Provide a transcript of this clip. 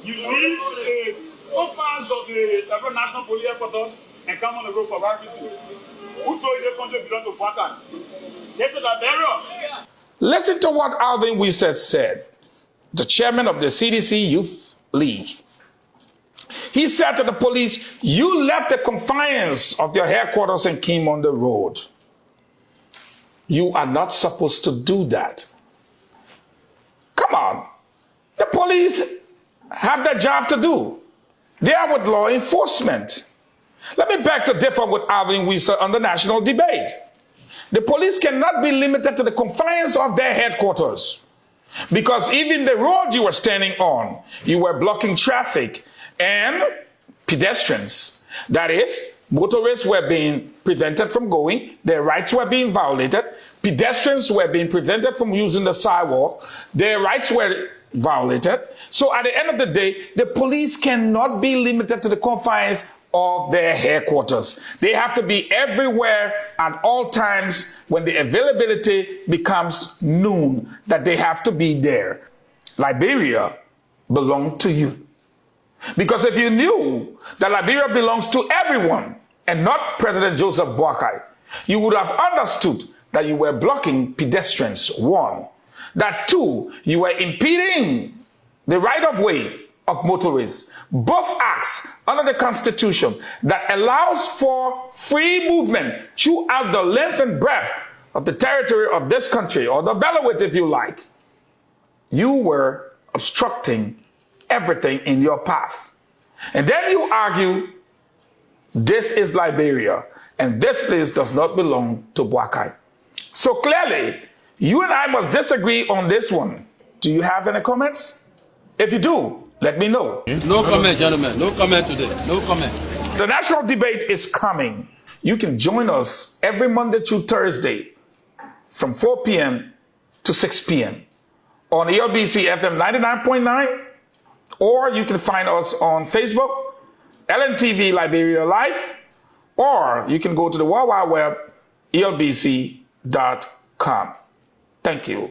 You leave the confines of the Liberia National Police Headquarters and come on the road for RPC. Who told you the country belongs to Patan? Yes, Liberia. Listen to what Alvin Wiesett said, the chairman of the CDC Youth League. He said to the police, you left the confines of your headquarters and came on the road. You are not supposed to do that. Come on. The police have their job to do. They are with law enforcement. Let me beg to differ with Alvin Wiesett on the national debate. The police cannot be limited to the confines of their headquarters, because even the road you were standing on, you were blocking traffic and pedestrians. That is, motorists were being prevented from going, their rights were being violated, pedestrians were being prevented from using the sidewalk, their rights were violated. So at the end of the day, the police cannot be limited to the confines of their headquarters. They have to be everywhere at all times. When the availability becomes known that they have to be there. Liberia belonged to you. Because if you knew that Liberia belongs to everyone and not President Joseph Boakai, you would have understood that you were blocking pedestrians, one. That two, you were impeding the right of way of motorists. Both acts under the Constitution that allows for free movement throughout the length and breadth of the territory of this country, or the Beltway if you like. You were obstructing everything in your path. And then you argue, this is Liberia, and this place does not belong to Boakai. So clearly, you and I must disagree on this one. Do you have any comments? If you do, let me know. No comment, gentlemen. No comment today. No comment. The national debate is coming. You can join us every Monday through Thursday from 4 p.m. to 6 p.m. on ELBC FM 99.9, or you can find us on Facebook, LNTV Liberia Live, or you can go to the World Wide Web, elbc.com. Thank you.